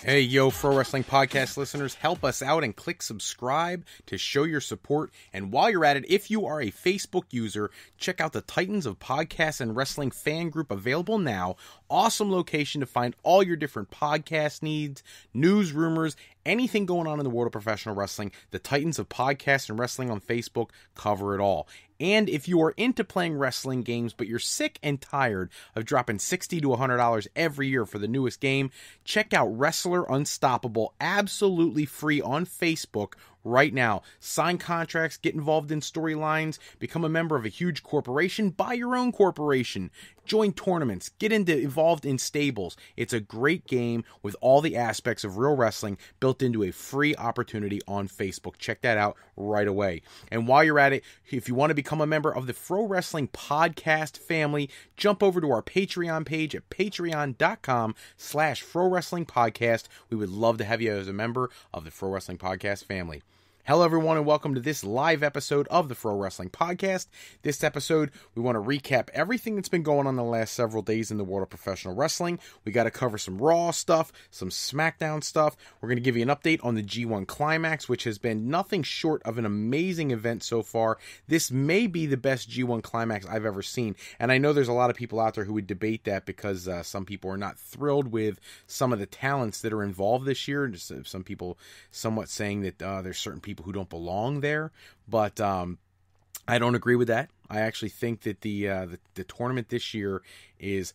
Hey, yo, Pro Wrestling Podcast listeners, help us out and click subscribe to show your support. And while you're at it, if you are a Facebook user, check out the Titans of Podcasts and Wrestling fan group available now. Awesome location to find all your different podcast needs, news, rumors, anything going on in the world of professional wrestling. The Titans of Podcasts and Wrestling on Facebook cover it all. And if you are into playing wrestling games, but you're sick and tired of dropping $60 to $100 every year for the newest game, check out Wrestler Unstoppable, absolutely free on Facebook right now. Sign contracts, get involved in storylines, become a member of a huge corporation, buy your own corporation, join tournaments, get involved in stables. It's a great game with all the aspects of real wrestling built into a free opportunity on Facebook. Check that out right away. And while you're at it, if you want to become a member of the Pro Wrestling Podcast family, jump over to our Patreon page at patreon.com/Pro Wrestling Podcast. We would love to have you as a member of the Pro Wrestling Podcast family. Hello everyone and welcome to this live episode of the Pro Wrestling Podcast. This episode, we want to recap everything that's been going on the last several days in the world of professional wrestling. We got to cover some Raw stuff, some SmackDown stuff. We're going to give you an update on the G1 Climax, which has been nothing short of an amazing event so far. This may be the best G1 Climax I've ever seen. And I know there's a lot of people out there who would debate that because some people are not thrilled with some of the talents that are involved this year. Just some people somewhat saying that there's certain people who don't belong there, but I don't agree with that. I actually think that the tournament this year is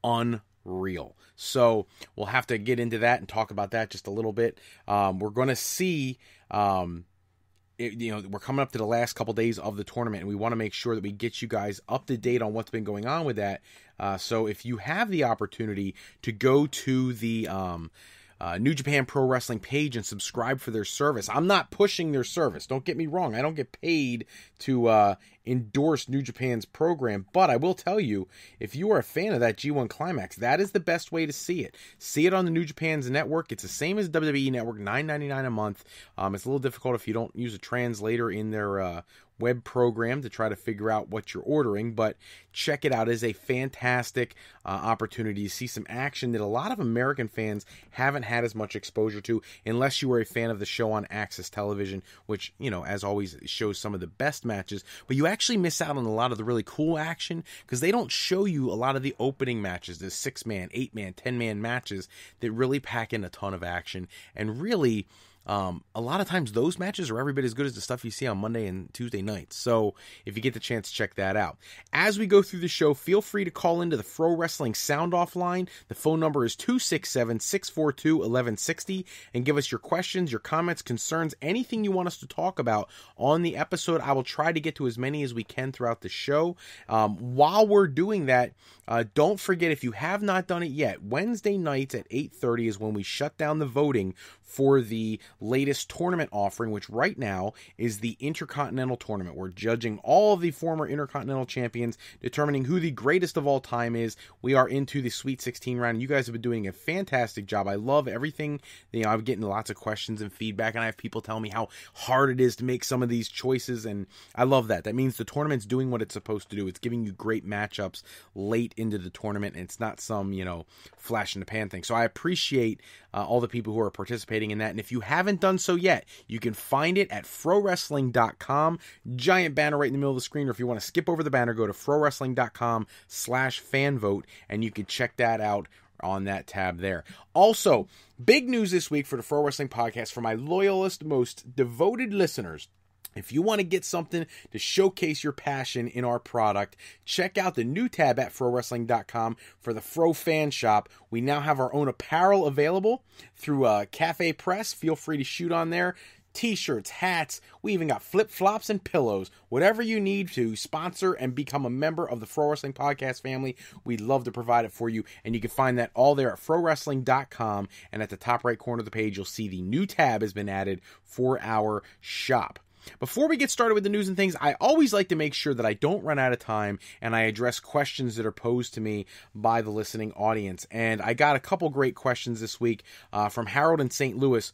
unreal. So we'll have to get into that and talk about that just a little bit. We're going to see, we're coming up to the last couple days of the tournament, and we want to make sure that we get you guys up to date on what's been going on with that. So if you have the opportunity to go to the New Japan Pro Wrestling page and subscribe for their service. I'm not pushing their service. Don't get me wrong. I don't get paid to endorse New Japan's program, but I will tell you, if you are a fan of that G1 Climax, that is the best way to see it. See it on the New Japan's network. It's the same as WWE Network, $9.99 a month. It's a little difficult if you don't use a translator in their web program to try to figure out what you're ordering, but check it out. It is a fantastic opportunity to see some action that a lot of American fans haven't had as much exposure to unless you are a fan of the show on Access Television, which, as always, shows some of the best matches, but you actually miss out on a lot of the really cool action because they don't show you a lot of the opening matches, the 6-man, 8-man, 10-man matches that really pack in a ton of action. And really, a lot of times those matches are every bit as good as the stuff you see on Monday and Tuesday nights. So if you get the chance, check that out. As we go through the show, feel free to call into the Pro Wrestling Sound Off line. The phone number is 267-642-1160 and give us your questions, your comments, concerns, anything you want us to talk about on the episode. I will try to get to as many as we can throughout the show. While we're doing that, don't forget, if you have not done it yet, Wednesday nights at 8:30 is when we shut down the voting for the latest tournament offering, which right now is the Intercontinental Tournament. We're judging all of the former Intercontinental champions, determining who the greatest of all time is. We are into the Sweet 16 round, and you guys have been doing a fantastic job. I love everything. I'm getting lots of questions and feedback, and I have people telling me how hard it is to make some of these choices, and I love that. That means the tournament's doing what it's supposed to do. It's giving you great matchups late into the tournament, and it's not some, flash in the pan thing. So I appreciate all the people who are participating in that, and if you haven't done so yet, you can find it at frowrestling.com. Giant banner right in the middle of the screen, or if you want to skip over the banner, go to frowrestling.com/fanvote, and you can check that out on that tab there. Also, big news this week for the Pro Wrestling Podcast for my loyalist, most devoted listeners. If you want to get something to showcase your passion in our product, check out the new tab at frowrestling.com for the Fro Fan Shop. We now have our own apparel available through Cafe Press. Feel free to shoot on there. T-shirts, hats, we even got flip-flops and pillows. Whatever you need to sponsor and become a member of the Pro Wrestling Podcast family, we'd love to provide it for you. And you can find that all there at frowrestling.com. And at the top right corner of the page, you'll see the new tab has been added for our shop. Before we get started with the news and things, I always like to make sure that I don't run out of time and I address questions that are posed to me by the listening audience. And I got a couple great questions this week from Harold in St. Louis,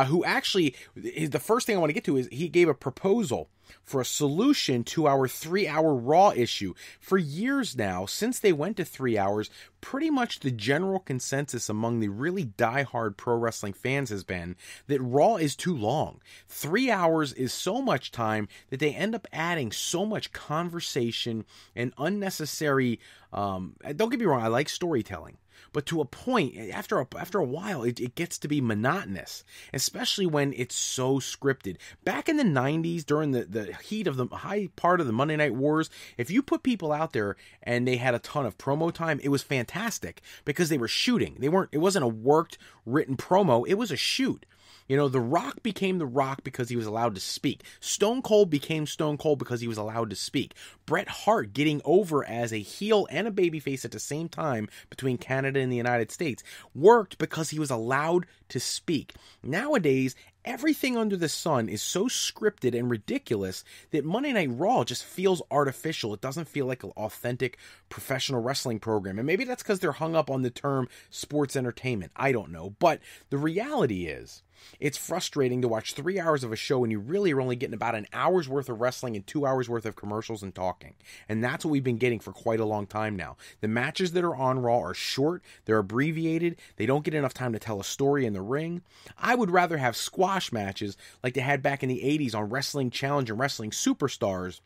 who actually, the first thing I want to get to is he gave a proposal for a solution to our 3-hour Raw issue. For years now, since they went to 3 hours, pretty much the general consensus among the really diehard pro wrestling fans has been that Raw is too long. 3 hours is so much time that they end up adding so much conversation and unnecessary, don't get me wrong, I like storytelling. But to a point, after a while, it gets to be monotonous, especially when it's so scripted. Back in the 90s, during the heat of the high part of the Monday Night Wars, if you put people out there and they had a ton of promo time, it was fantastic because they were shooting. It wasn't a worked, written promo, it was a shoot. You know, The Rock became The Rock because he was allowed to speak. Stone Cold became Stone Cold because he was allowed to speak. Bret Hart getting over as a heel and a babyface at the same time between Canada and the United States worked because he was allowed to speak. Nowadays, everything under the sun is so scripted and ridiculous that Monday Night Raw just feels artificial. It doesn't feel like an authentic professional wrestling program. And maybe that's because they're hung up on the term sports entertainment. I don't know. But the reality is, it's frustrating to watch 3 hours of a show and you really are only getting about an hour's worth of wrestling and 2 hours worth of commercials and talking. And that's what we've been getting for quite a long time now. The matches that are on Raw are short, they're abbreviated, they don't get enough time to tell a story in the ring. I would rather have squash matches like they had back in the 80s on Wrestling Challenge and Wrestling Superstars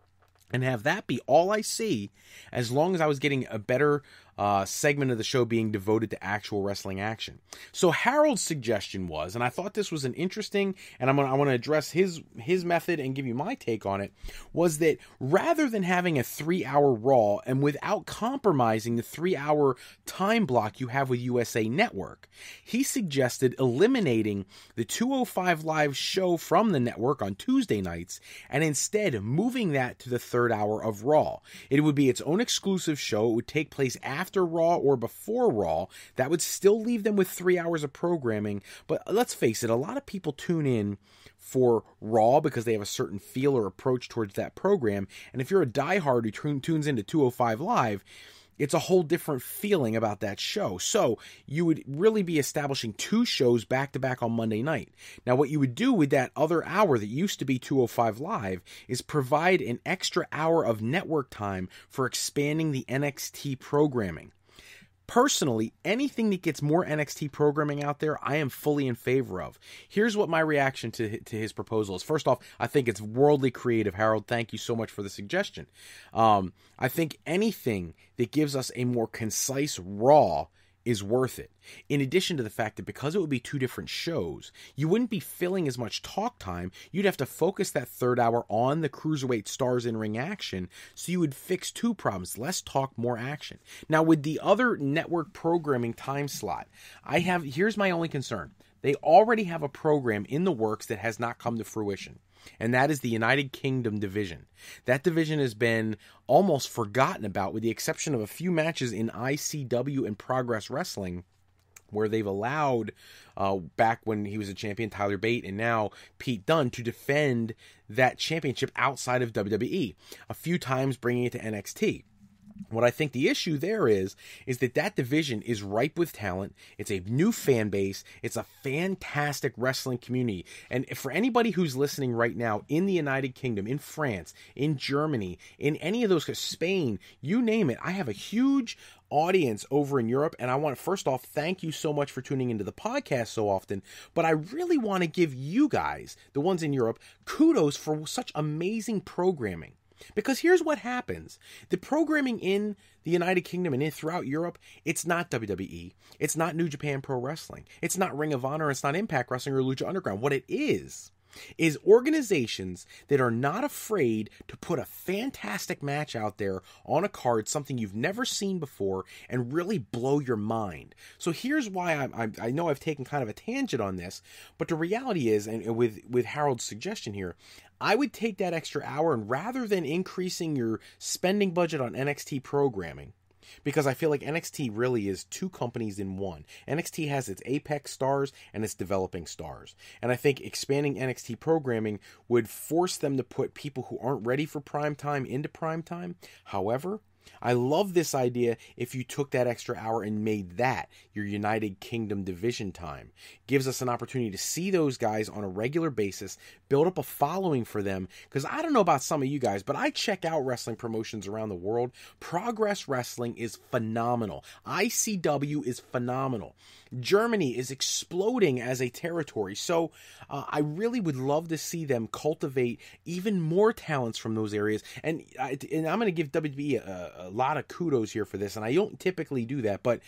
and have that be all I see, as long as I was getting a better segment of the show being devoted to actual wrestling action. So Harold's suggestion was, and I thought this was an interesting, and I want to address his method and give you my take on it, was that rather than having a 3-hour Raw and without compromising the 3-hour time block you have with USA Network, he suggested eliminating the 205 Live show from the network on Tuesday nights and instead moving that to the third hour of Raw. It would be its own exclusive show. It would take place after Raw or before Raw. That would still leave them with 3 hours of programming. But let's face it, a lot of people tune in for Raw because they have a certain feel or approach towards that program. And if you're a diehard who tunes into 205 Live, it's a whole different feeling about that show. So you would really be establishing 2 shows back-to-back on Monday night. Now, what you would do with that other hour that used to be 205 Live is provide an extra hour of network time for expanding the NXT programming. Personally, anything that gets more NXT programming out there, I am fully in favor of. Here's what my reaction to his proposal is. First off, I think it's worldly creative, Harold. Thank you so much for the suggestion. I think anything that gives us a more concise Raw is worth it. In addition to the fact that because it would be 2 different shows, you wouldn't be filling as much talk time. You'd have to focus that third hour on the cruiserweight stars in ring action, so you would fix 2 problems: less talk, more action. Now, with the other network programming time slot, here's my only concern. They already have a program in the works that has not come to fruition, and that is the United Kingdom division. That division has been almost forgotten about, with the exception of a few matches in ICW and Progress Wrestling, where they've allowed, back when he was a champion, Tyler Bate, and now Pete Dunne, to defend that championship outside of WWE, a few times bringing it to NXT. What I think the issue there is that division is ripe with talent. It's a new fan base. It's a fantastic wrestling community. And for anybody who's listening right now in the United Kingdom, in France, in Germany, in any of those, Spain, you name it, I have a huge audience over in Europe, and I want to first off thank you so much for tuning into the podcast so often, but I really want to give you guys, the ones in Europe, kudos for such amazing programming. Because here's what happens. The programming in the United Kingdom and throughout Europe, it's not WWE. It's not New Japan Pro Wrestling. It's not Ring of Honor. It's not Impact Wrestling or Lucha Underground. What it is organizations that are not afraid to put a fantastic match out there on a card, something you've never seen before, and really blow your mind. So here's why I know I've taken kind of a tangent on this, but the reality is, and with Harold's suggestion here, I would take that extra hour, and rather than increasing your spending budget on NXT programming, because I feel like NXT really is 2 companies in one. NXT has its Apex stars and its developing stars. And I think expanding NXT programming would force them to put people who aren't ready for prime time into prime time. However, I love this idea if you took that extra hour and made that your United Kingdom division time. Gives us an opportunity to see those guys on a regular basis, build up a following for them, because I don't know about some of you guys, but I check out wrestling promotions around the world. Progress Wrestling is phenomenal. ICW is phenomenal. Germany is exploding as a territory, so I really would love to see them cultivate even more talents from those areas, and I'm going to give WWE a lot of kudos here for this, and I don't typically do that, but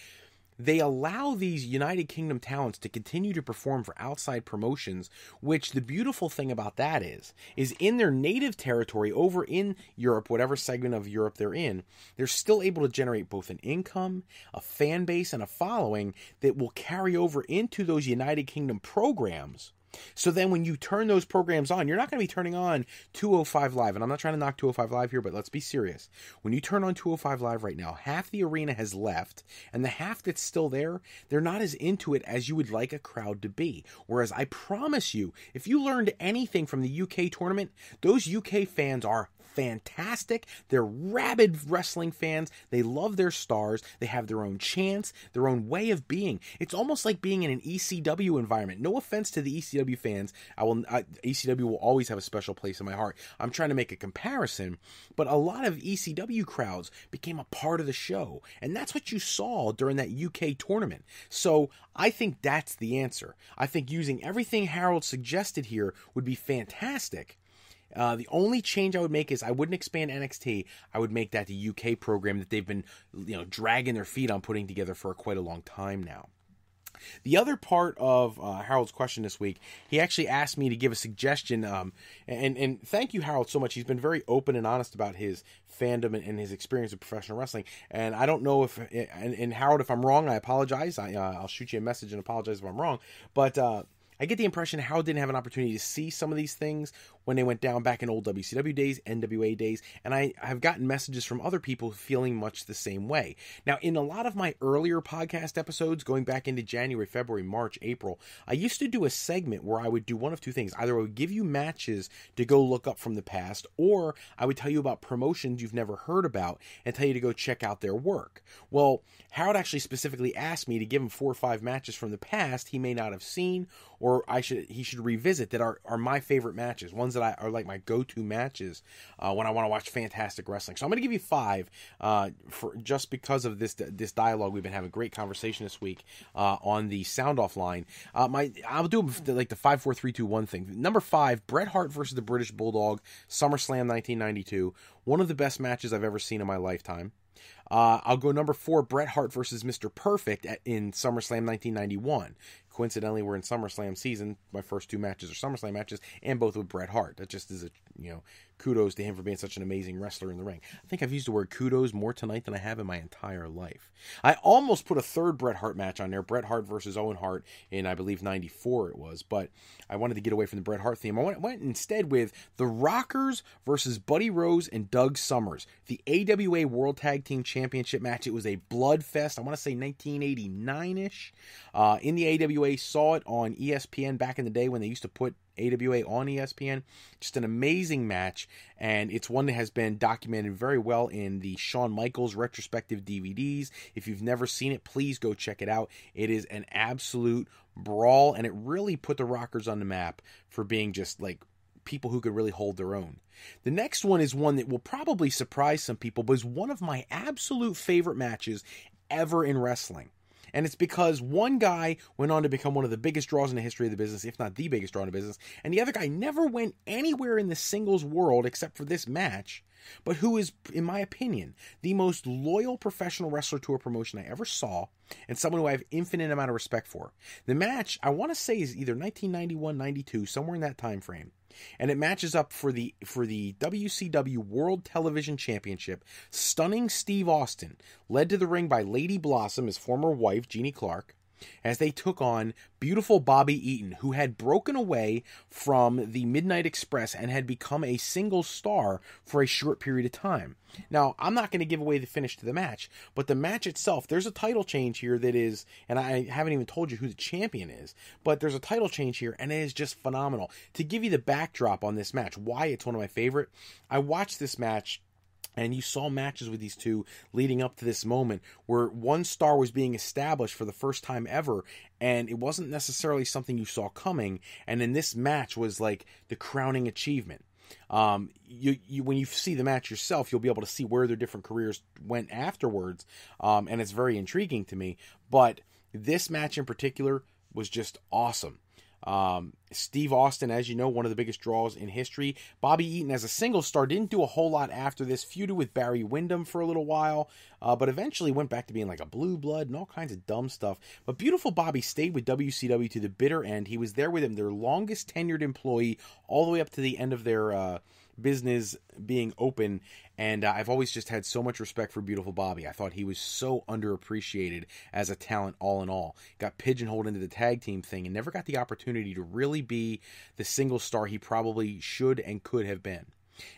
they allow these United Kingdom talents to continue to perform for outside promotions, which the beautiful thing about that is in their native territory over in Europe, whatever segment of Europe they're in, they're still able to generate both an income, a fan base, and a following that will carry over into those United Kingdom programs. So then when you turn those programs on, you're not going to be turning on 205 Live. And I'm not trying to knock 205 Live here, but let's be serious. When you turn on 205 Live right now, half the arena has left, and the half that's still there, they're not as into it as you would like a crowd to be. Whereas I promise you, if you learned anything from the UK tournament, those UK fans are fantastic. They're rabid wrestling fans. They love their stars. They have their own chants, their own way of being. It's almost like being in an ECW environment. No offense to the ECW fans. ECW will always have a special place in my heart. I'm trying to make a comparison, but a lot of ECW crowds became a part of the show, and that's what you saw during that UK tournament. So I think that's the answer. I think using everything Harold suggested here would be fantastic. The only change I would make is I wouldn't expand NXT. I would make that the UK program that they've been, dragging their feet on putting together for quite a long time now. The other part of Harold's question this week, he actually asked me to give a suggestion, and thank you, Harold, so much. He's been very open and honest about his fandom and his experience with professional wrestling, and I don't know if, and Harold, if I'm wrong, I apologize. I'll shoot you a message and apologize if I'm wrong, but I get the impression Harold didn't have an opportunity to see some of these things when they went down back in old WCW days, NWA days, and I have gotten messages from other people feeling much the same way. Now, in a lot of my earlier podcast episodes, going back into January, February, March, April, I used to do a segment where I would do one of two things. Either I would give you matches to go look up from the past, or I would tell you about promotions you've never heard about and tell you to go check out their work. Well, Harold actually specifically asked me to give him 4 or 5 matches from the past he may not have seen, or he should revisit that are my favorite matches, ones that are like my go-to matches when I want to watch fantastic wrestling. So I'm going to give you 5 for just because of this dialogue. We've been having a great conversation this week on the sound off line. I'll do like the 5, 4, 3, 2, 1 thing. Number 5, Bret Hart versus the British Bulldog, SummerSlam 1992. One of the best matches I've ever seen in my lifetime. I'll go number 4, Bret Hart versus Mr. Perfect in SummerSlam 1991. Coincidentally, we're in SummerSlam season. My first 2 matches are SummerSlam matches, and both with Bret Hart. That just is kudos to him for being such an amazing wrestler in the ring. I think I've used the word kudos more tonight than I have in my entire life. I almost put a 3rd Bret Hart match on there, Bret Hart versus Owen Hart in, I believe, 94 it was, but I wanted to get away from the Bret Hart theme. I went instead with the Rockers versus Buddy Rose and Doug Summers, the AWA World Tag Team Championship match. It was a blood fest. I want to say 1989-ish. In the AWA, saw it on ESPN back in the day when they used to put AWA on ESPN. Just an amazing match, and it's one that has been documented very well in the Shawn Michaels retrospective DVDs. If you've never seen it, please go check it out. It is an absolute brawl, and it really put the Rockers on the map for being just like people who could really hold their own. The next one is one that will probably surprise some people, but is one of my absolute favorite matches ever in wrestling. And it's because one guy went on to become one of the biggest draws in the history of the business, if not the biggest draw in the business, and the other guy never went anywhere in the singles world except for this match, but who is, in my opinion, the most loyal professional wrestler to a promotion I ever saw, and someone who I have infinite amount of respect for. The match, I want to say, is either 1991-92, somewhere in that time frame. And it matches up for the WCW World Television Championship. Stunning Steve Austin, led to the ring by Lady Blossom, his former wife, Jeannie Clark, as they took on beautiful Bobby Eaton, who had broken away from the Midnight Express and had become a single star for a short period of time. Now, I'm not going to give away the finish to the match, but the match itself, there's a title change here that is, and I haven't even told you who the champion is, but there's a title change here, and it is just phenomenal. To give you the backdrop on this match, why it's one of my favorite, I watched this match And you saw matches with these two leading up to this moment where one star was being established for the first time ever, and it wasn't necessarily something you saw coming. And in this match was like the crowning achievement. When you see the match yourself, you'll be able to see where their different careers went afterwards, and it's very intriguing to me. But this match in particular was just awesome. Steve Austin, as you know, one of the biggest draws in history. Bobby Eaton as a single star didn't do a whole lot after this, feuded with Barry Windham for a little while, but eventually went back to being like a blue blood and all kinds of dumb stuff. But beautiful Bobby stayed with WCW to the bitter end. He was there with them, their longest tenured employee, all the way up to the end of their business being open, and I've always just had so much respect for beautiful Bobby. I thought he was so underappreciated as a talent all in all. Got pigeonholed into the tag team thing and never got the opportunity to really be the single star he probably should and could have been.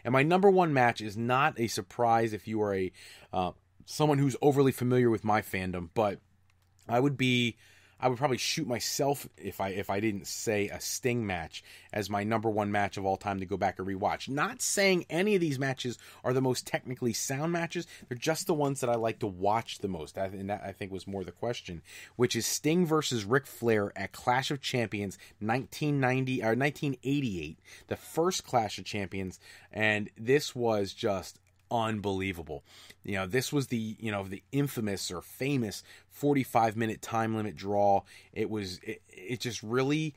And my number one match is not a surprise if you are a someone who's overly familiar with my fandom, but I would probably shoot myself if I didn't say a Sting match as my number one match of all time to go back and rewatch. Not saying any of these matches are the most technically sound matches. They're just the ones that I like to watch the most. And that, I think, was more the question, which is Sting versus Ric Flair at Clash of Champions 1988, the first Clash of Champions. And this was just unbelievable. This was the infamous or famous 45-minute time limit draw. It just really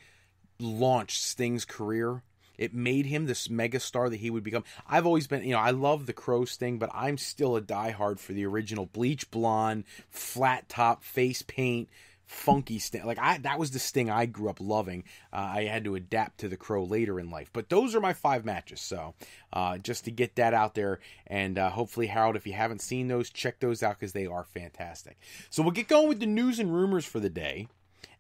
launched Sting's career. It made him this megastar that he would become. I've always been, I love the Crow Sting, but I'm still a diehard for the original bleach blonde, flat top, face paint, funky Sting. That was the Sting I grew up loving. I had to adapt to the Crow later in life, but those are my 5 matches. So just to get that out there, and hopefully, Harold, if you haven't seen those, check those out because they are fantastic. So we'll get going with the news and rumors for the day,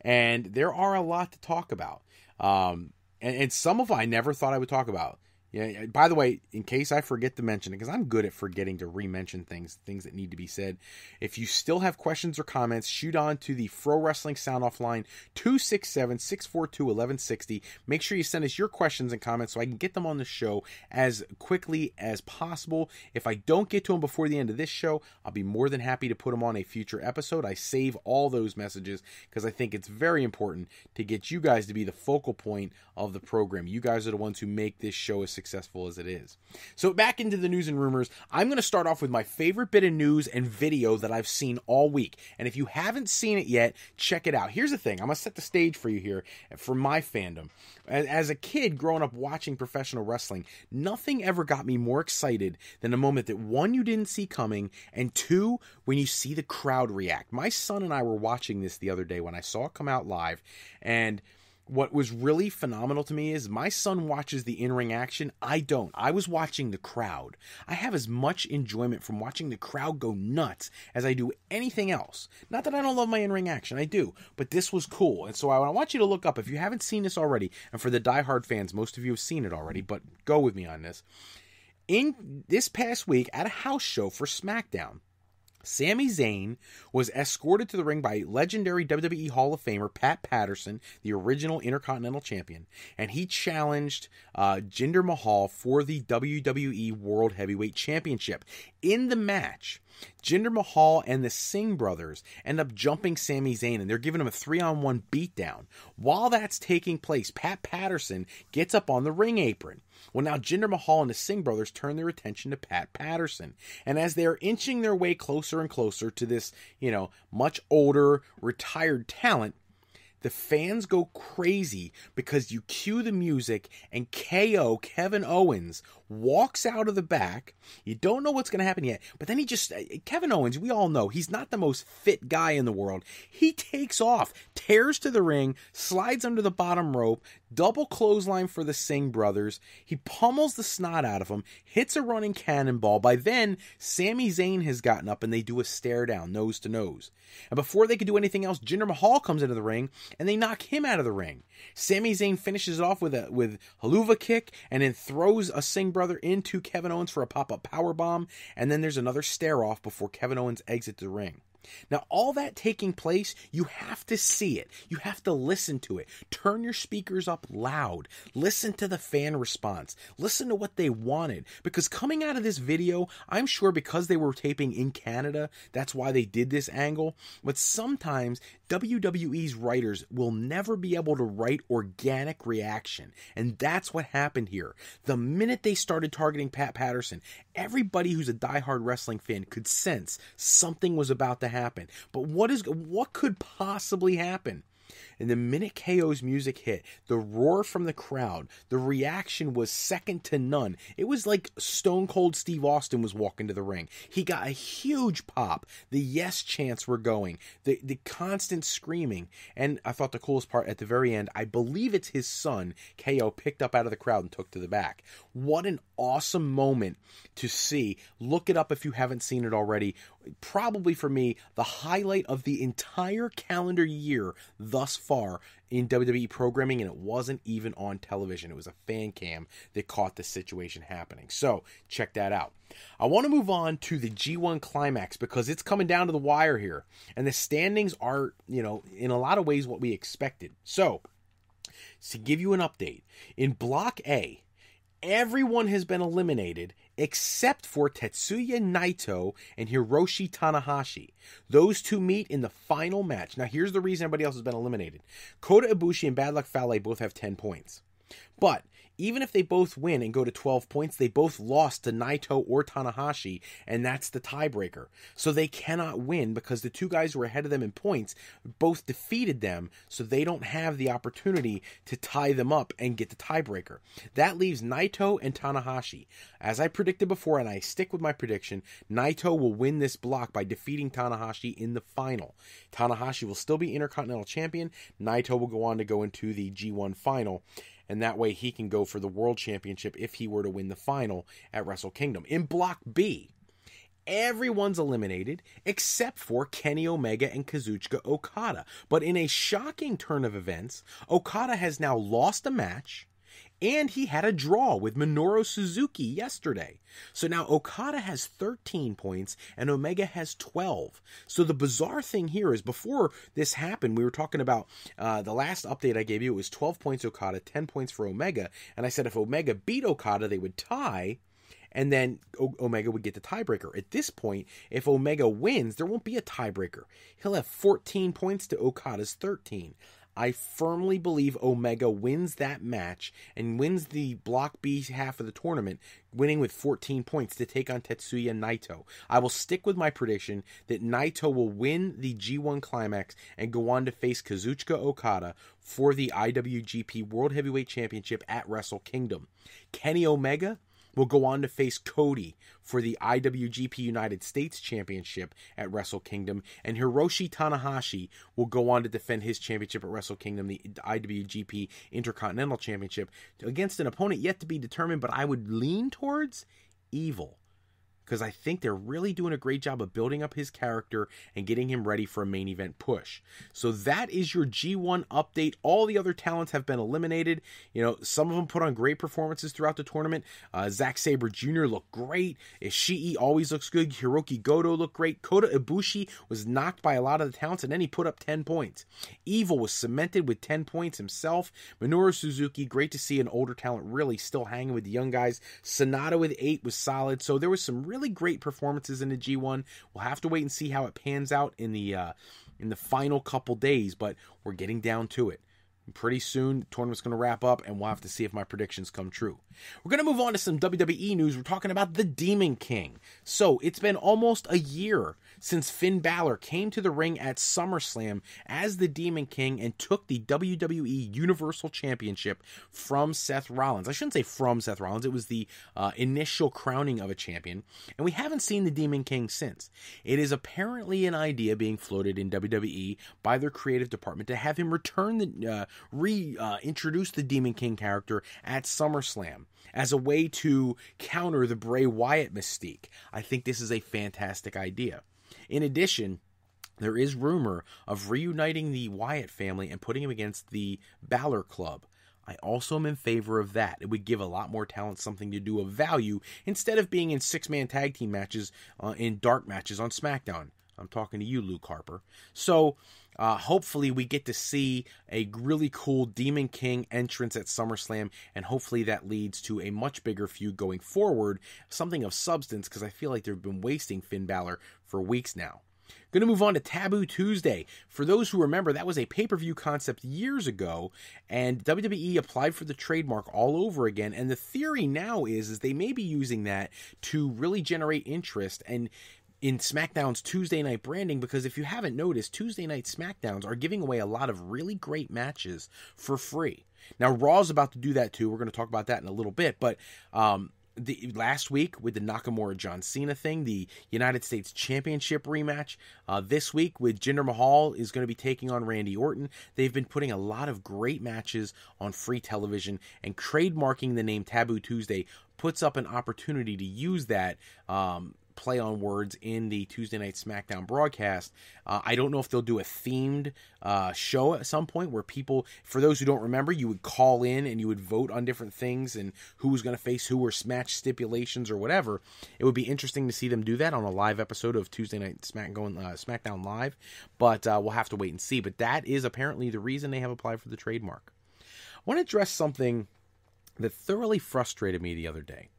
and there are a lot to talk about, and some of I never thought I would talk about. Yeah. By the way, in case I forget to mention it, because I'm good at forgetting to re-mention things that need to be said, if you still have questions or comments, shoot on to the Fro Wrestling Sound Off line 267-642-1160. Make sure you send us your questions and comments so I can get them on the show as quickly as possible. If I don't get to them before the end of this show, I'll be more than happy to put them on a future episode. I save all those messages because I think it's very important to get you guys to be the focal point of the program. You guys are the ones who make this show as successful as it is. So back into the news and rumors. I'm going to start off with my favorite bit of news and video that I've seen all week. And if you haven't seen it yet, check it out. Here's the thing. I'm going to set the stage for you here for my fandom. As a kid growing up watching professional wrestling, nothing ever got me more excited than a moment that, one, you didn't see coming, and two, when you see the crowd react. My son and I were watching this the other day when I saw it come out live, and what was really phenomenal to me is my son watches the in-ring action. I don't. I was watching the crowd. I have as much enjoyment from watching the crowd go nuts as I do anything else. Not that I don't love my in-ring action. I do. But this was cool. And so I want you to look up, if you haven't seen this already, and for the diehard fans, most of you have seen it already, but go with me on this. In this past week at a house show for SmackDown, Sami Zayn was escorted to the ring by legendary WWE Hall of Famer Pat Patterson, the original Intercontinental Champion, and he challenged Jinder Mahal for the WWE World Heavyweight Championship. In the match, Jinder Mahal and the Singh brothers end up jumping Sami Zayn, and they're giving him a 3-on-1 beatdown. While that's taking place, Pat Patterson gets up on the ring apron. Well, now Jinder Mahal and the Singh brothers turn their attention to Pat Patterson. And as they're inching their way closer and closer to this, much older, retired talent, the fans go crazy because you cue the music and KO, Kevin Owens, walks out of the back. You don't know what's going to happen yet, but then Kevin Owens, we all know, he's not the most fit guy in the world. He takes off, tears to the ring, slides under the bottom rope, double clothesline for the Singh brothers. He pummels the snot out of them, hits a running cannonball. By then, Sami Zayn has gotten up and they do a stare down, nose to nose. And before they could do anything else, Jinder Mahal comes into the ring and they knock him out of the ring. Sami Zayn finishes it off with a haluva kick and then throws a Singh brother into Kevin Owens for a pop-up powerbomb. And then there's another stare off before Kevin Owens exits the ring. Now, all that taking place, you have to see it. You have to listen to it. Turn your speakers up loud. Listen to the fan response. Listen to what they wanted. Because coming out of this video, I'm sure because they were taping in Canada, that's why they did this angle. But sometimes WWE's writers will never be able to write organic reaction. And that's what happened here. The minute they started targeting Pat Patterson, everybody who's a diehard wrestling fan could sense something was about to happen. But what could possibly happen? And the minute KO's music hit, the roar from the crowd, the reaction was second to none. It was like Stone Cold Steve Austin was walking to the ring. He got a huge pop. The yes chants were going. The constant screaming. And I thought the coolest part at the very end, I believe it's his son, KO, picked up out of the crowd and took to the back. What an awesome moment to see. Look it up if you haven't seen it already. Probably for me, the highlight of the entire calendar year thus far in WWE programming, and it wasn't even on television. It was a fan cam that caught the situation happening. So check that out. I want to move on to the G1 Climax because it's coming down to the wire here, and the standings are, in a lot of ways what we expected. So to give you an update, in Block A, everyone has been eliminated except for Tetsuya Naito and Hiroshi Tanahashi. Those two meet in the final match. Now, here's the reason everybody else has been eliminated. Kota Ibushi and Bad Luck Fale both have 10 points. But even if they both win and go to 12 points, they both lost to Naito or Tanahashi, and that's the tiebreaker. So they cannot win because the two guys who are ahead of them in points both defeated them, so they don't have the opportunity to tie them up and get the tiebreaker. That leaves Naito and Tanahashi. As I predicted before, and I stick with my prediction, Naito will win this block by defeating Tanahashi in the final. Tanahashi will still be Intercontinental Champion. Naito will go on to go into the G1 final. And that way he can go for the World Championship if he were to win the final at Wrestle Kingdom. In Block B, everyone's eliminated except for Kenny Omega and Kazuchika Okada. But in a shocking turn of events, Okada has now lost a match, and he had a draw with Minoru Suzuki yesterday. So now Okada has 13 points and Omega has 12. So the bizarre thing here is before this happened, we were talking about the last update I gave you. It was 12 points Okada, 10 points for Omega. And I said if Omega beat Okada, they would tie. And then Omega would get the tiebreaker. At this point, if Omega wins, there won't be a tiebreaker. He'll have 14 points to Okada's 13. I firmly believe Omega wins that match and wins the Block B half of the tournament, winning with 14 points to take on Tetsuya Naito. I will stick with my prediction that Naito will win the G1 Climax and go on to face Kazuchika Okada for the IWGP World Heavyweight Championship at Wrestle Kingdom. Kenny Omega will go on to face Cody for the IWGP United States Championship at Wrestle Kingdom, and Hiroshi Tanahashi will go on to defend his championship at Wrestle Kingdom, the IWGP Intercontinental Championship, against an opponent yet to be determined, but I would lean towards Evil, because I think they're really doing a great job of building up his character and getting him ready for a main event push. So that is your G1 update. All the other talents have been eliminated. Some of them put on great performances throughout the tournament. Zack Sabre Jr. looked great. Ishii always looks good. Hiroki Goto looked great. Kota Ibushi was knocked by a lot of the talents, and then he put up 10 points. Evil was cemented with 10 points himself. Minoru Suzuki, great to see an older talent really still hanging with the young guys. Sonata with 8 was solid. So there was some really great performances in the G1. We'll have to wait and see how it pans out in the final couple days, but we're getting down to it. Pretty soon, the tournament's going to wrap up, and we'll have to see if my predictions come true. We're going to move on to some WWE news. We're talking about the Demon King. So, it's been almost a year since Finn Balor came to the ring at SummerSlam as the Demon King and took the WWE Universal Championship from Seth Rollins. I shouldn't say from Seth Rollins. It was the initial crowning of a champion, and we haven't seen the Demon King since. It is apparently an idea being floated in WWE by their creative department to have him return reintroduce the Demon King character at SummerSlam as a way to counter the Bray Wyatt mystique. I think this is a fantastic idea. In addition, there is rumor of reuniting the Wyatt family and putting him against the Balor Club. I also am in favor of that. It would give a lot more talent something to do of value instead of being in 6-man tag team matches in dark matches on SmackDown. I'm talking to you, Luke Harper. So hopefully we get to see a really cool Demon King entrance at SummerSlam, and hopefully that leads to a much bigger feud going forward, something of substance, because I feel like they've been wasting Finn Balor for weeks now. Going to move on to Taboo Tuesday. For those who remember, that was a pay-per-view concept years ago, and WWE applied for the trademark all over again, and the theory now is they may be using that to really generate interest and in SmackDown's Tuesday night branding, because if you haven't noticed, Tuesday night SmackDowns are giving away a lot of really great matches for free. Now, Raw's about to do that too. We're going to talk about that in a little bit, but the last week with the Nakamura John Cena thing, the United States Championship rematch. This week with Jinder Mahal is going to be taking on Randy Orton. They've been putting a lot of great matches on free television, and trademarking the name Taboo Tuesday puts up an opportunity to use that play on words in the Tuesday Night SmackDown broadcast. I don't know if they'll do a themed show at some point where people, for those who don't remember, you would call in and you would vote on different things and who was going to face who, or match stipulations or whatever. It would be interesting to see them do that on a live episode of Tuesday Night SmackDown Live, but we'll have to wait and see. But that is apparently the reason they have applied for the trademark. I want to address something that thoroughly frustrated me the other day.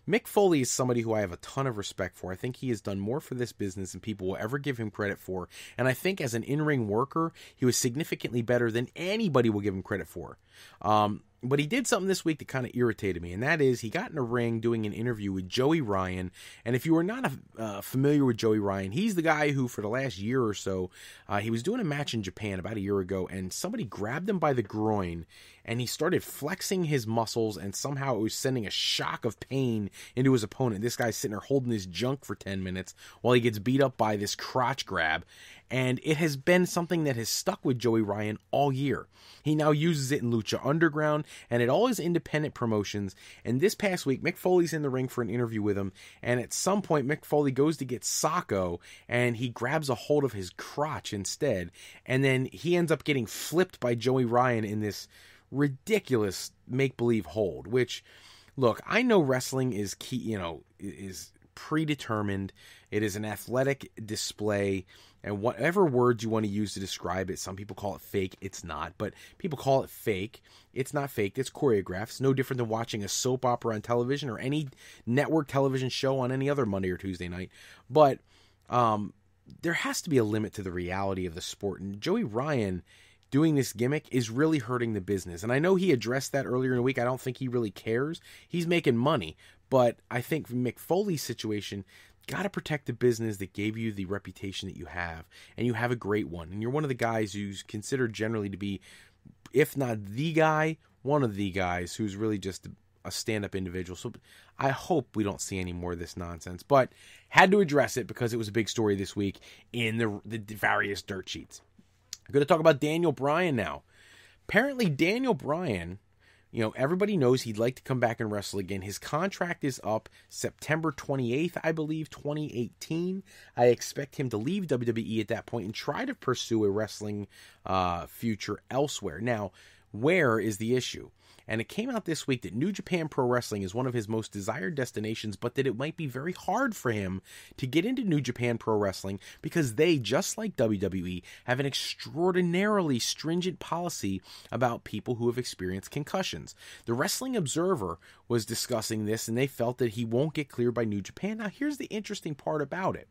Mick Foley is somebody who I have a ton of respect for. I think he has done more for this business than people will ever give him credit for. And I think as an in-ring worker, he was significantly better than anybody will give him credit for. But he did something this week that kind of irritated me, and that is he got in a ring doing an interview with Joey Ryan. And if you are not familiar with Joey Ryan, he's the guy who for the last year or so, he was doing a match in Japan about a year ago, and somebody grabbed him by the groin, and he started flexing his muscles, and somehow it was sending a shock of pain into his opponent. This guy's sitting there holding his junk for 10 minutes while he gets beat up by this crotch grab. And it has been something that has stuck with Joey Ryan all year. He now uses it in Lucha Underground and at all his independent promotions. And this past week, Mick Foley's in the ring for an interview with him. And at some point, Mick Foley goes to get Sacco, and he grabs a hold of his crotch instead. And then he ends up getting flipped by Joey Ryan in this ridiculous make-believe hold. Which, look, I know wrestling is key, is predetermined. It is an athletic display, and whatever words you want to use to describe it, some people call it fake. It's not, but people call it fake. It's not fake. It's choreographed. It's no different than watching a soap opera on television or any network television show on any other Monday or Tuesday night. But there has to be a limit to the reality of the sport, and Joey Ryan doing this gimmick is really hurting the business. And I know he addressed that earlier in the week. I don't think he really cares. He's making money. But I think Mick Foley's situation, got to protect the business that gave you the reputation that you have. And you have a great one. And you're one of the guys who's considered generally to be, if not the guy, one of the guys who's really just a stand-up individual. So I hope we don't see any more of this nonsense. But had to address it because it was a big story this week in the various dirt sheets. I'm going to talk about Daniel Bryan now. Apparently, Daniel Bryan, everybody knows he'd like to come back and wrestle again. His contract is up September 28th, I believe, 2018. I expect him to leave WWE at that point and try to pursue a wrestling future elsewhere. Now, where is the issue? And it came out this week that New Japan Pro Wrestling is one of his most desired destinations, but that it might be very hard for him to get into New Japan Pro Wrestling because they, just like WWE, have an extraordinarily stringent policy about people who have experienced concussions. The Wrestling Observer was discussing this, and they felt that he won't get cleared by New Japan. Now, here's the interesting part about it.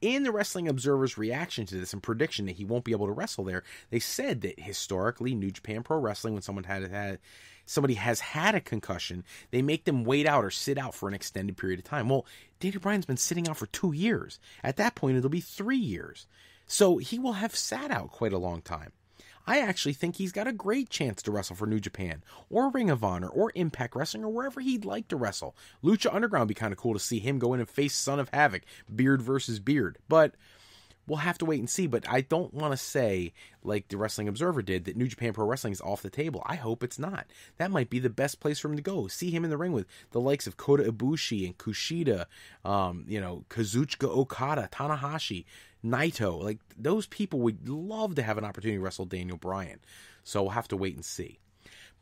In the Wrestling Observer's reaction to this and prediction that he won't be able to wrestle there, they said that historically, New Japan Pro Wrestling, when somebody has had a concussion, they make them wait out or sit out for an extended period of time. Well, Daniel Bryan's been sitting out for 2 years. At that point, it'll be 3 years. So he will have sat out quite a long time. I actually think he's got a great chance to wrestle for New Japan, or Ring of Honor, or Impact Wrestling, or wherever he'd like to wrestle. Lucha Underground would be kind of cool to see him go in and face Son of Havoc, beard versus beard. But we'll have to wait and see. But I don't want to say, like the Wrestling Observer did, that New Japan Pro Wrestling is off the table. I hope it's not. That might be the best place for him to go. See him in the ring with the likes of Kota Ibushi and Kushida, Kazuchika Okada, Tanahashi, Naito. Like, those people would love to have an opportunity to wrestle Daniel Bryan. So we'll have to wait and see.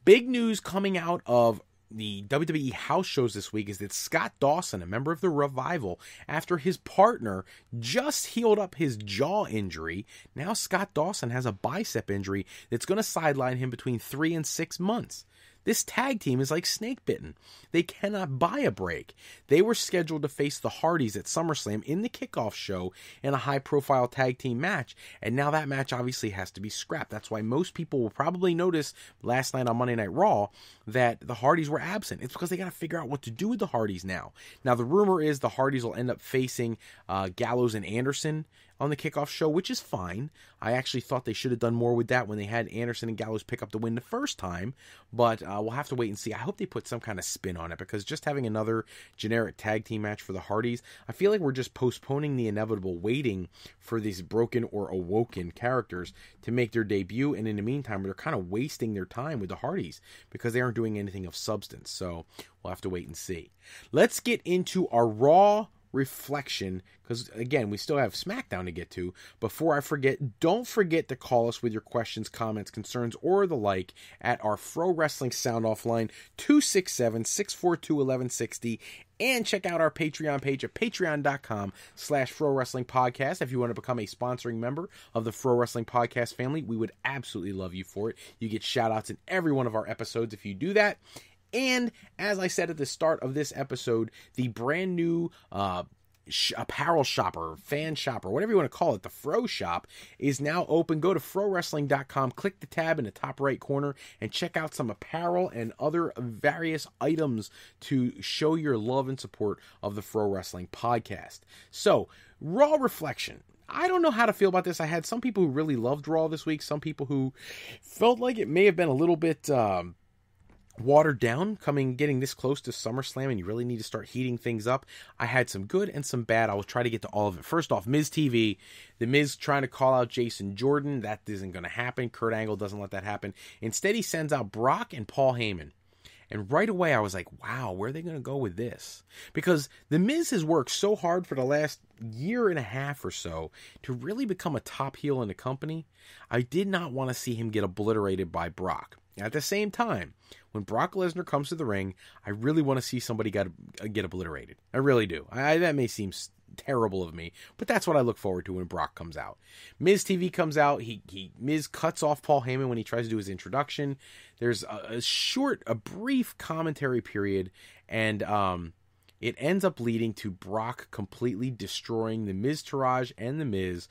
Big news coming out of the WWE house shows this week is that Scott Dawson, a member of the Revival, after his partner just healed up his jaw injury, now Scott Dawson has a bicep injury that's going to sideline him between 3 and 6 months. This tag team is like snake bitten. They cannot buy a break. They were scheduled to face the Hardys at SummerSlam in the kickoff show in a high-profile tag team match, and now that match obviously has to be scrapped. That's why most people will probably notice last night on Monday Night Raw that the Hardys were absent. It's because they got to figure out what to do with the Hardys now. Now, the rumor is the Hardys will end up facing Gallows and Anderson on the kickoff show, which is fine. I actually thought they should have done more with that when they had Anderson and Gallows pick up the win the first time, but we'll have to wait and see. I hope they put some kind of spin on it, because just having another generic tag team match for the Hardys, I feel like we're just postponing the inevitable, waiting for these broken or awoken characters to make their debut, and in the meantime, they're kind of wasting their time with the Hardys because they aren't doing anything of substance, so we'll have to wait and see. Let's get into our Raw reflection, because again, we still have SmackDown to get to. Before I forget, don't forget to call us with your questions, comments, concerns, or the like at our Fro Wrestling Sound Off line 267-642-1160, and check out our Patreon page at patreon.com/Fro Wrestling Podcast. If you want to become a sponsoring member of the Fro Wrestling Podcast family, we would absolutely love you for it. You get shout outs in every one of our episodes if you do that. And as I said at the start of this episode, the brand new apparel shop or fan shop or whatever you want to call it, the Fro Shop, is now open. Go to frowrestling.com, click the tab in the top right corner, and check out some apparel and other various items to show your love and support of the Fro Wrestling Podcast. So, Raw reflection. I don't know how to feel about this. I had some people who really loved Raw this week, some people who felt like it may have been a little bit watered down getting this close to SummerSlam, and you really need to start heating things up. I had some good and some bad. I will try to get to all of it. First off, Miz TV. The Miz trying to call out Jason Jordan. That isn't going to happen. Kurt Angle doesn't let that happen. Instead, he sends out Brock and Paul Heyman. And right away, I was like, wow, where are they going to go with this? Because The Miz has worked so hard for the last year and a half or so to really become a top heel in the company. I did not want to see him get obliterated by Brock. At the same time, when Brock Lesnar comes to the ring, I really want to see somebody get obliterated. I really do. That may seem terrible of me, but that's what I look forward to when Brock comes out. Miz TV comes out. Miz cuts off Paul Heyman when he tries to do his introduction. There's a brief commentary period, and it ends up leading to Brock completely destroying the Miztourage and the Miz.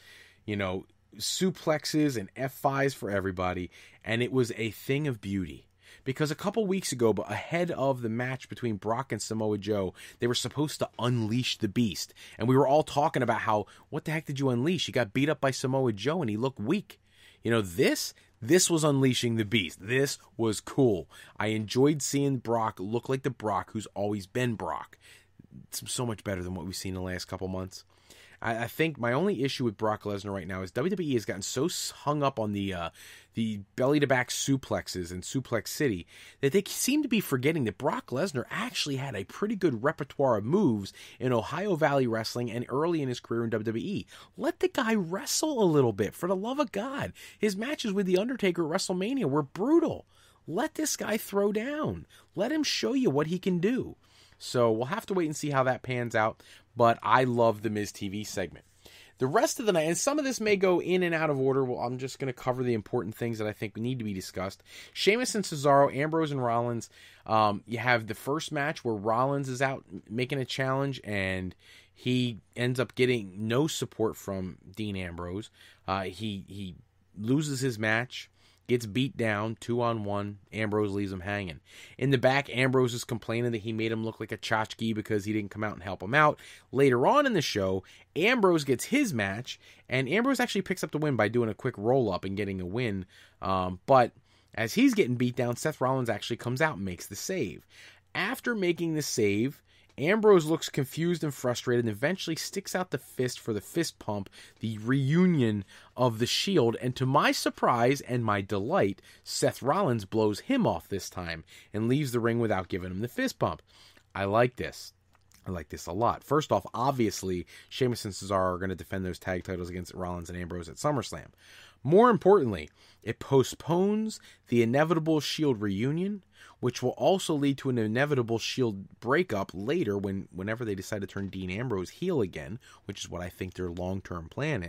Suplexes and F5s for everybody, and it was a thing of beauty. Because a couple weeks ago, but ahead of the match between Brock and Samoa Joe, they were supposed to unleash the beast. And we were all talking about how, what the heck did you unleash? He got beat up by Samoa Joe and he looked weak. This was unleashing the beast. This was cool. I enjoyed seeing Brock look like the Brock who's always been Brock. It's so much better than what we've seen in the last couple months. I think my only issue with Brock Lesnar right now is WWE has gotten so hung up on the belly-to-back suplexes in Suplex City that they seem to be forgetting that Brock Lesnar actually had a pretty good repertoire of moves in Ohio Valley Wrestling and early in his career in WWE. Let the guy wrestle a little bit, for the love of God. His matches with The Undertaker at WrestleMania were brutal. Let this guy throw down. Let him show you what he can do. So we'll have to wait and see how that pans out. But I love the Miz TV segment. The rest of the night, and some of this may go in and out of order. Well, I'm just going to cover the important things that I think need to be discussed. Sheamus and Cesaro, Ambrose and Rollins. You have the first match where Rollins is out making a challenge, and he ends up getting no support from Dean Ambrose. He loses his match. Gets beat down, 2-on-1. Ambrose leaves him hanging. In the back, Ambrose is complaining that he made him look like a tchotchke because he didn't come out and help him out. Later on in the show, Ambrose gets his match, and Ambrose actually picks up the win by doing a quick roll-up and getting a win. But as he's getting beat down, Seth Rollins actually comes out and makes the save. After making the save, Ambrose looks confused and frustrated and eventually sticks out the fist for the fist pump, the reunion of the Shield, and to my surprise and my delight, Seth Rollins blows him off this time and leaves the ring without giving him the fist pump. I like this. I like this a lot. First off, obviously, Sheamus and Cesaro are going to defend those tag titles against Rollins and Ambrose at SummerSlam. More importantly, it postpones the inevitable Shield reunion, which will also lead to an inevitable Shield breakup later whenever they decide to turn Dean Ambrose heel again, which is what I think their long-term plan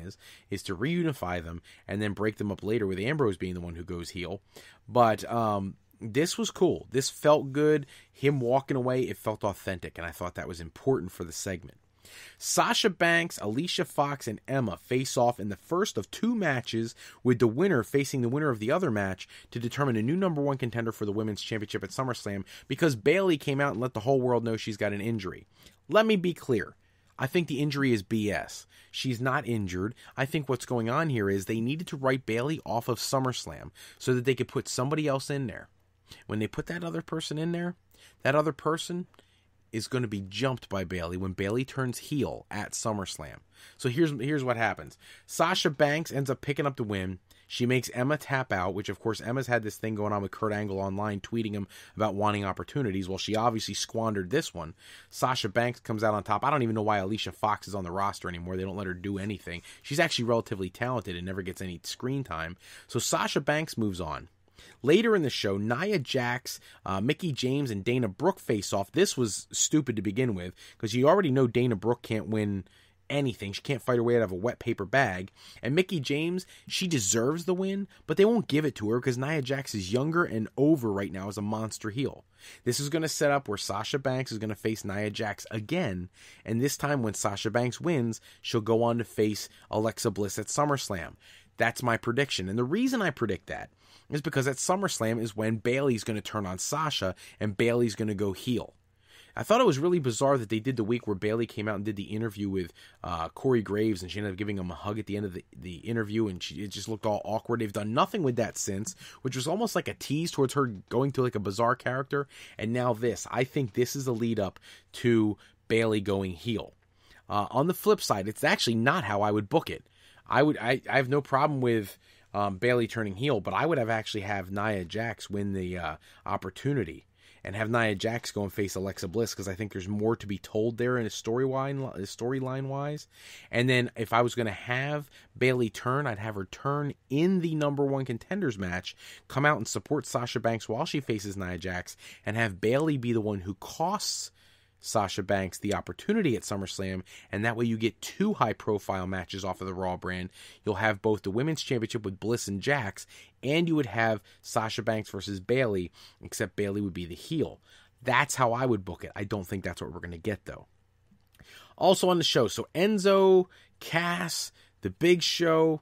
is to reunify them and then break them up later with Ambrose being the one who goes heel. But this was cool. This felt good. Him walking away, it felt authentic, and I thought that was important for the segment. Sasha Banks, Alicia Fox, and Emma face off in the first of 2 matches, with the winner facing the winner of the other match to determine a new number 1 contender for the Women's Championship at SummerSlam, because Bayley came out and let the whole world know she's got an injury. Let me be clear. I think the injury is BS. She's not injured. I think what's going on here is they needed to write Bayley off of SummerSlam so that they could put somebody else in there. When they put that other person in there, that other person is going to be jumped by Bayley when Bayley turns heel at SummerSlam. So here's what happens. Sasha Banks ends up picking up the win. She makes Emma tap out, which of course Emma's had this thing going on with Kurt Angle online, tweeting him about wanting opportunities. Well, she obviously squandered this one. Sasha Banks comes out on top. I don't even know why Alicia Fox is on the roster anymore. They don't let her do anything. She's actually relatively talented and never gets any screen time. So Sasha Banks moves on. Later in the show, Nia Jax, Mickie James, and Dana Brooke face off. This was stupid to begin with, because you already know Dana Brooke can't win anything. She can't fight her way out of a wet paper bag. And Mickie James, she deserves the win, but they won't give it to her because Nia Jax is younger and over right now as a monster heel. This is going to set up where Sasha Banks is going to face Nia Jax again, and this time when Sasha Banks wins, she'll go on to face Alexa Bliss at SummerSlam. That's my prediction. And the reason I predict that is because at SummerSlam is when Bayley's going to turn on Sasha and Bayley's going to go heel. I thought it was really bizarre that they did the week where Bayley came out and did the interview with Corey Graves, and she ended up giving him a hug at the end of the interview, and it just looked all awkward. They've done nothing with that since, which was almost like a tease towards her going to like a bizarre character. And now this. I think this is a lead up to Bayley going heel. On the flip side, it's actually not how I would book it. I have no problem with Bayley turning heel, but I would have Nia Jax win the opportunity and have Nia Jax go and face Alexa Bliss, because I think there's more to be told there in a storyline wise. And then if I was going to have Bayley turn, I'd have her turn in the number 1 contenders match, come out and support Sasha Banks while she faces Nia Jax, and have Bayley be the one who costs Sasha Banks the opportunity at SummerSlam, and that way you get 2 high-profile matches off of the Raw brand. You'll have both the Women's Championship with Bliss and Jax, and you would have Sasha Banks versus Bayley, except Bayley would be the heel. That's how I would book it. I don't think that's what we're going to get, though. Also on the show, so Enzo, Cass, The Big Show.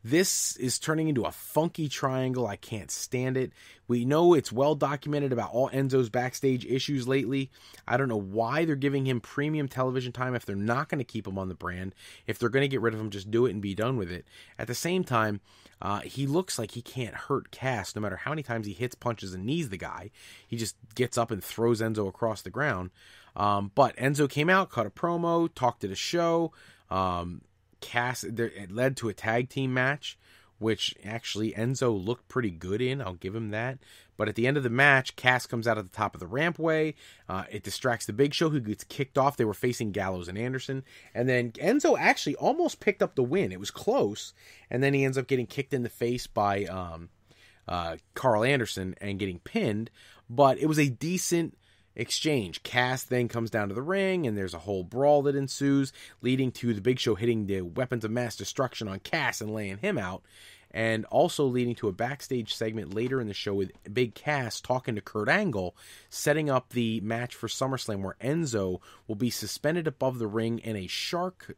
This is turning into a funky triangle. I can't stand it. We know it's well documented about all Enzo's backstage issues lately. I don't know why they're giving him premium television time if they're not going to keep him on the brand. If they're going to get rid of him, just do it and be done with it. At the same time, he looks like he can't hurt Cass no matter how many times he hits, punches, and knees the guy. He just gets up and throws Enzo across the ground. But Enzo came out, cut a promo, talked to the show. Cass, it led to a tag team match, which actually Enzo looked pretty good in. I'll give him that. But at the end of the match, Cass comes out at the top of the rampway. It distracts the Big Show, who gets kicked off. They were facing Gallows and Anderson. And then Enzo actually almost picked up the win. It was close. And then he ends up getting kicked in the face by Carl Anderson and getting pinned. But it was a decent exchange. Cass then comes down to the ring, and there's a whole brawl that ensues, leading to the Big Show hitting the weapons of mass destruction on Cass and laying him out, and also leading to a backstage segment later in the show with Big Cass talking to Kurt Angle, setting up the match for SummerSlam, where Enzo will be suspended above the ring in a shark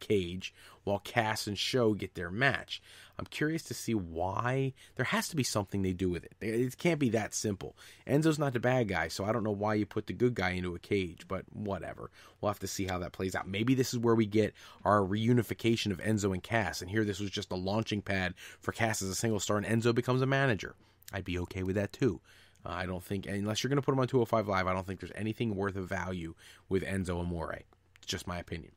cage while Cass and Show get their match. I'm curious to see why. There has to be something they do with it. It can't be that simple. Enzo's not the bad guy, so I don't know why you put the good guy into a cage, but whatever. We'll have to see how that plays out. Maybe this is where we get our reunification of Enzo and Cass, and here this was just a launching pad for Cass as a single star, and Enzo becomes a manager. I'd be okay with that too. I don't think, unless you're going to put him on 205 Live, I don't think there's anything worth of value with Enzo Amore. It's just my opinion.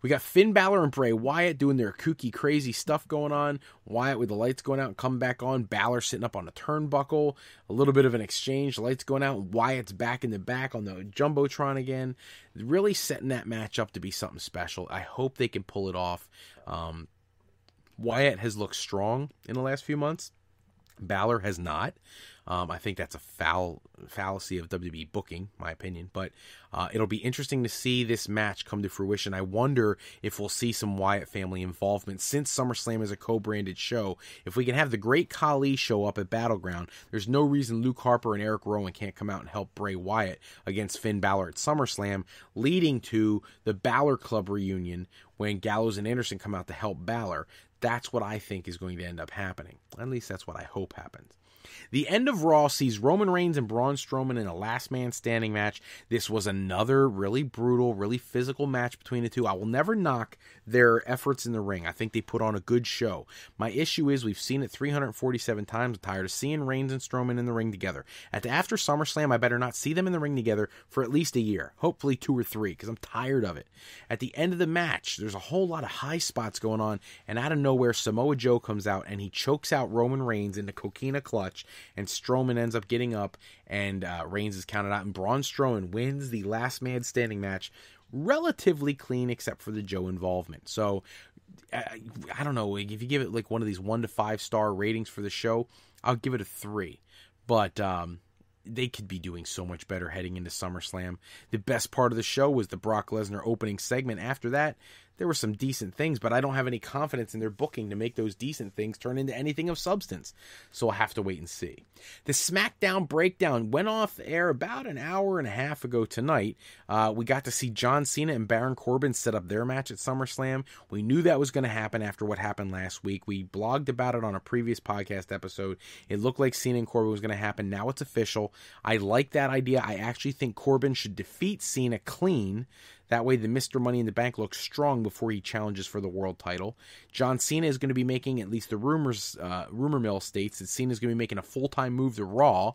We got Finn Balor and Bray Wyatt doing their kooky, crazy stuff going on. Wyatt with the lights going out and come back on. Balor sitting up on a turnbuckle. A little bit of an exchange. The lights going out. Wyatt's back in the back on the Jumbotron again. Really setting that match up to be something special. I hope they can pull it off. Wyatt has looked strong in the last few months. Balor has not. I think that's a fallacy of WWE booking, my opinion. But it'll be interesting to see this match come to fruition. I wonder if we'll see some Wyatt family involvement since SummerSlam is a co-branded show. If we can have the Great Khali show up at Battleground, there's no reason Luke Harper and Eric Rowan can't come out and help Bray Wyatt against Finn Balor at SummerSlam, leading to the Balor Club reunion when Gallows and Anderson come out to help Balor. That's what I think is going to end up happening. At least that's what I hope happens. The end of Raw sees Roman Reigns and Braun Strowman in a last man standing match. This was another really brutal, really physical match between the two. I will never knock their efforts in the ring. I think they put on a good show. My issue is we've seen it 347 times. I'm tired of seeing Reigns and Strowman in the ring together. After SummerSlam, I better not see them in the ring together for at least a year. Hopefully 2 or 3, because I'm tired of it. At the end of the match, there's a whole lot of high spots going on, and out of nowhere, Samoa Joe comes out, and he chokes out Roman Reigns in the Coquina Clutch, and Strowman ends up getting up, and Reigns is counted out, and Braun Strowman wins the last man standing match relatively clean, except for the Joe involvement. So, I don't know, if you give it like one of these 1 to 5 star ratings for the show, I'll give it a 3. But they could be doing so much better heading into SummerSlam. The best part of the show was the Brock Lesnar opening segment. After that, there were some decent things, but I don't have any confidence in their booking to make those decent things turn into anything of substance. So I'll have to wait and see. The SmackDown Breakdown went off the air about an hour and a half ago tonight. We got to see John Cena and Baron Corbin set up their match at SummerSlam. We knew that was going to happen after what happened last week. We blogged about it on a previous podcast episode. It looked like Cena and Corbin was going to happen. Now it's official. I like that idea. I actually think Corbin should defeat Cena clean. That way the Mr. Money in the Bank looks strong before he challenges for the world title. John Cena is going to be making, at least the rumor mill states, that Cena is going to be making a full-time move to Raw.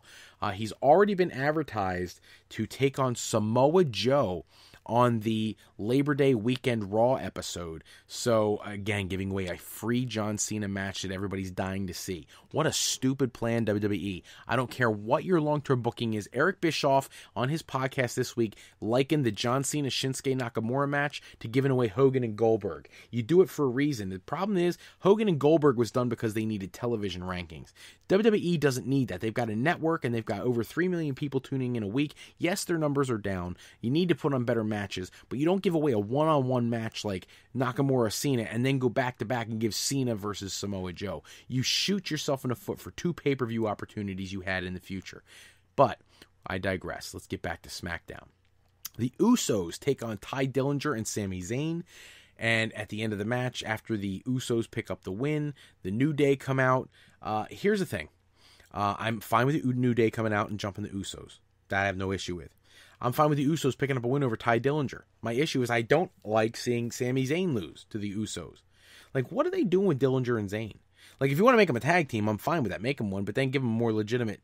He's already been advertised to take on Samoa Joe on the Labor Day weekend Raw episode. So, again, giving away a free John Cena match that everybody's dying to see. What a stupid plan, WWE. I don't care what your long-term booking is. Eric Bischoff, on his podcast this week, likened the John Cena Shinsuke Nakamura match to giving away Hogan and Goldberg. You do it for a reason. The problem is, Hogan and Goldberg was done because they needed television rankings. WWE doesn't need that. They've got a network, and they've got over 3 million people tuning in a week. Yes, their numbers are down. You need to put on better matches, but you don't give away a one-on-one match like Nakamura Cena and then go back-to-back and give Cena versus Samoa Joe. You shoot yourself in the foot for 2 pay-per-view opportunities you had in the future. But I digress. Let's get back to SmackDown. The Usos take on Ty Dillinger and Sami Zayn, and at the end of the match, after the Usos pick up the win, the New Day come out. Here's the thing. I'm fine with the New Day coming out and jumping the Usos. That I have no issue with. I'm fine with the Usos picking up a win over Ty Dillinger. My issue is I don't like seeing Sami Zayn lose to the Usos. Like, what are they doing with Dillinger and Zayn? Like, if you want to make them a tag team, I'm fine with that. Make them one, but then give them more legitimate,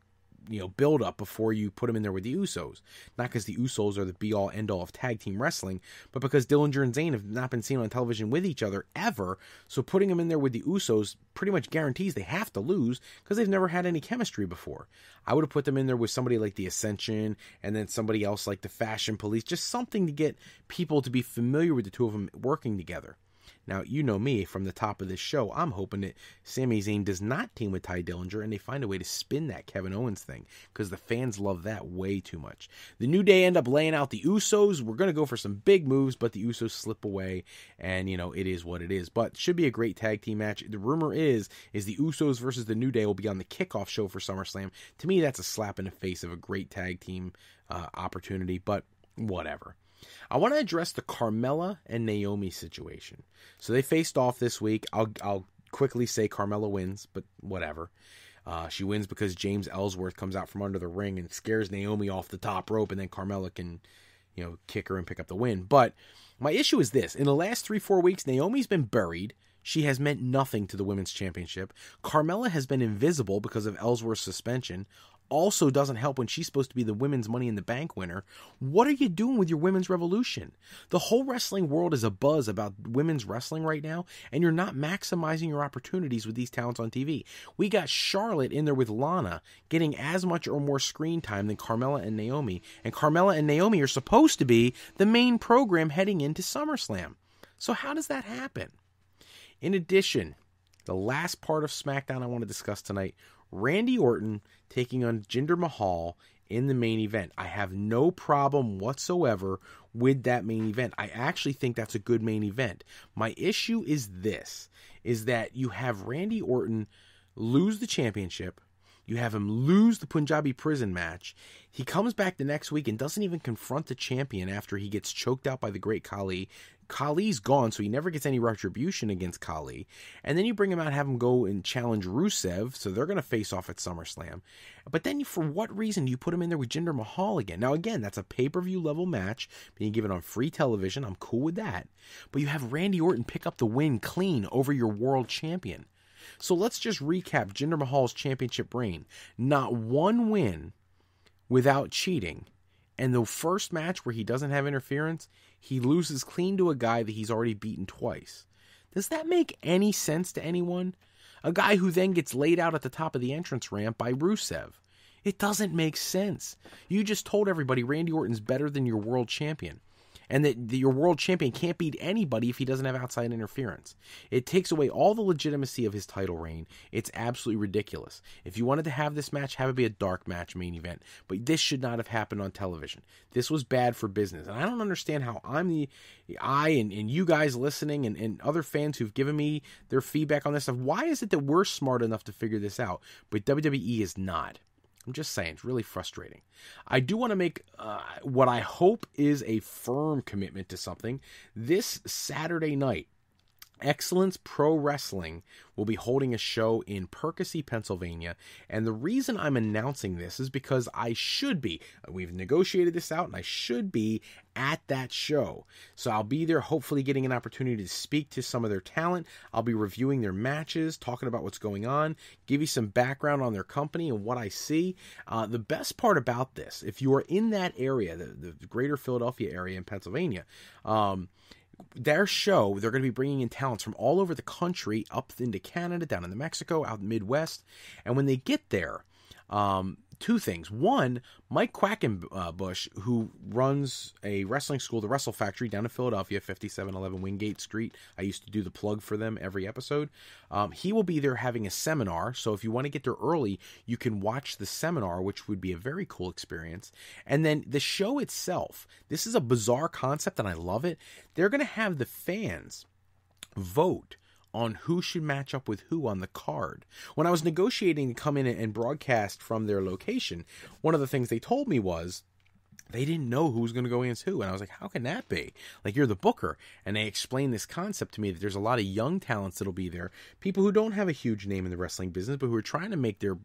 build up before you put them in there with the Usos. Not because the Usos are the be-all, end-all of tag team wrestling, but because Dillinger and Zayn have not been seen on television with each other ever, so putting them in there with the Usos pretty much guarantees they have to lose because they've never had any chemistry before. I would have put them in there with somebody like the Ascension and then somebody else like the Fashion Police, just something to get people to be familiar with the two of them working together. Now, you know me from the top of this show. I'm hoping that Sami Zayn does not team with Ty Dillinger and they find a way to spin that Kevin Owens thing because the fans love that way too much. The New Day end up laying out the Usos. We're going to go for some big moves, but the Usos slip away and, it is what it is. But should be a great tag team match. The rumor is the Usos versus the New Day will be on the kickoff show for SummerSlam. To me, that's a slap in the face of a great tag team opportunity, but whatever. I want to address the Carmella and Naomi situation. So they faced off this week. I'll quickly say Carmella wins, but whatever. She wins because James Ellsworth comes out from under the ring and scares Naomi off the top rope, and then Carmella can, kick her and pick up the win. But my issue is this. In the last 3-4 weeks, Naomi's been buried. She has meant nothing to the Women's Championship. Carmella has been invisible because of Ellsworth's suspension. Also doesn't help when she's supposed to be the Women's Money in the Bank winner. What are you doing with your women's revolution? The whole wrestling world is abuzz about women's wrestling right now, and you're not maximizing your opportunities with these talents on TV. We got Charlotte in there with Lana getting as much or more screen time than Carmella and Naomi, and Carmella and Naomi are supposed to be the main program heading into SummerSlam. So how does that happen? In addition, The last part of SmackDown I want to discuss tonight, Randy Orton taking on Jinder Mahal in the main event. I have no problem whatsoever with that main event. I actually think that's a good main event. My issue is this, is that you have Randy Orton lose the championship. You have him lose the Punjabi prison match. He comes back the next week and doesn't even confront the champion after he gets choked out by the great Khali. Khali's gone, so he never gets any retribution against Khali. And then you bring him out, have him go and challenge Rusev, so they're going to face off at SummerSlam. But then for what reason do you put him in there with Jinder Mahal again? Now, again, that's a pay-per-view level match, being given on free television. I'm cool with that. But you have Randy Orton pick up the win clean over your world champion. So let's just recap Jinder Mahal's championship reign. Not one win without cheating. And the first match where he doesn't have interference, he loses clean to a guy that he's already beaten twice. Does that make any sense to anyone? A guy who then gets laid out at the top of the entrance ramp by Rusev. It doesn't make sense. You just told everybody Randy Orton's better than your world champion. And that your world champion can't beat anybody if he doesn't have outside interference. It takes away all the legitimacy of his title reign. It's absolutely ridiculous. If you wanted to have this match, have it be a dark match main event. But this should not have happened on television. This was bad for business. And I don't understand how and you guys listening and other fans who've given me their feedback on this stuff, why is it that we're smart enough to figure this out, but WWE is not? I'm just saying, it's really frustrating. I do want to make what I hope is a firm commitment to something. This Saturday night, Excellence Pro Wrestling will be holding a show in Percy, Pennsylvania. And the reason I'm announcing this is because I should be. We've negotiated this out, and I should be at that show. So I'll be there, hopefully getting an opportunity to speak to some of their talent. I'll be reviewing their matches, talking about what's going on, give you some background on their company and what I see. The best part about this, if you are in that area, the greater Philadelphia area in Pennsylvania, their show, they're going to be bringing in talents from all over the country, up into Canada, down into Mexico, out in the Midwest. And when they get there, two things. One, Mike Quackenbush, who runs a wrestling school, the Wrestle Factory, down in Philadelphia, 5711 Wingate Street. I used to do the plug for them every episode. He will be there having a seminar. So if you want to get there early, you can watch the seminar, which would be a very cool experience. And then the show itself, this is a bizarre concept and I love it. They're going to have the fans vote on who should match up with who on the card. When I was negotiating to come in and broadcast from their location, one of the things they told me was they didn't know who was going to go against who. And I was like, how can that be? Like, you're the booker. And they explained this concept to me that there's a lot of young talents that'll be there, people who don't have a huge name in the wrestling business, but who are trying to make their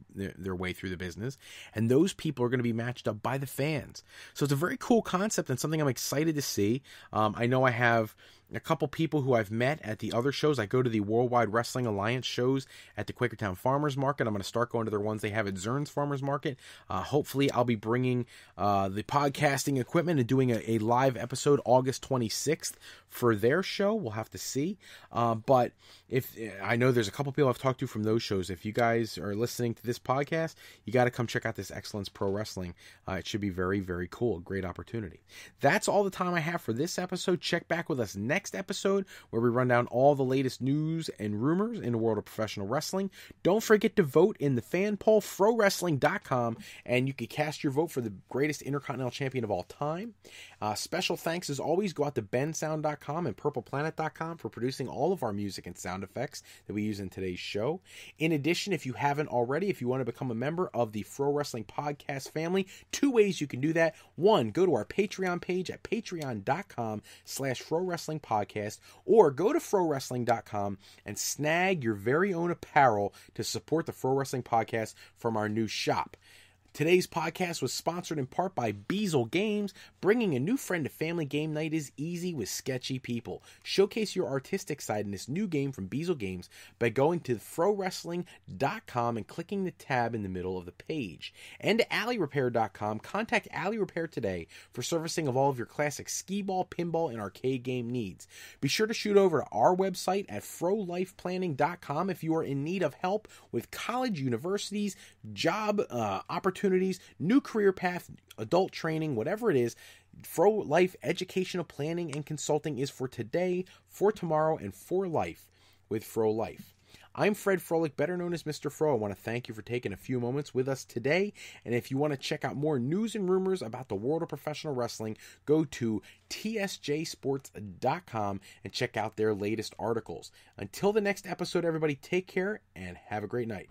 way through the business. And those people are going to be matched up by the fans. So it's a very cool concept and something I'm excited to see. I know I have a couple people who I've met at the other shows. I go to the Worldwide Wrestling Alliance shows at the Quakertown Farmers Market. I'm going to start going to their ones they have at Zern's Farmers Market. Hopefully I'll be bringing the podcasting equipment and doing a live episode August 26th for their show. We'll have to see. But if I know there's a couple people I've talked to from those shows. If you guys are listening to this podcast, you got to come check out this Excellence Pro Wrestling. It should be very, very cool. Great opportunity. That's all the time I have for this episode. Check back with us next episode where we run down all the latest news and rumors in the world of professional wrestling. Don't forget to vote in the fan poll, frowrestling.com, and you can cast your vote for the greatest Intercontinental Champion of all time. Special thanks as always go out to bensound.com and purpleplanet.com for producing all of our music and sound effects that we use in today's show. In addition, if you haven't already, if you want to become a member of the Fro Wrestling Podcast family, two ways you can do that. One, go to our Patreon page at patreon.com/FroWrestlingPodcast, or go to frowrestling.com and snag your very own apparel to support the Fro Wrestling Podcast from our new shop. Today's podcast was sponsored in part by Beazle Games. Bringing a new friend to family game night is easy with sketchy people. Showcase your artistic side in this new game from Beazle Games by going to frowrestling.com and clicking the tab in the middle of the page. And to alleyrepair.com, contact Alley Repair today for servicing of all of your classic skee-ball, pinball, and arcade game needs. Be sure to shoot over to our website at frolifeplanning.com if you are in need of help with college, universities, job opportunities, new career path, adult training, whatever it is. Fro Life educational planning and consulting is for today, for tomorrow, and for life with Fro Life. I'm Fred Froelich, better known as Mr. Fro. I want to thank you for taking a few moments with us today. And if you want to check out more news and rumors about the world of professional wrestling, go to tsjsports.com and check out their latest articles. Until the next episode, everybody, take care and have a great night.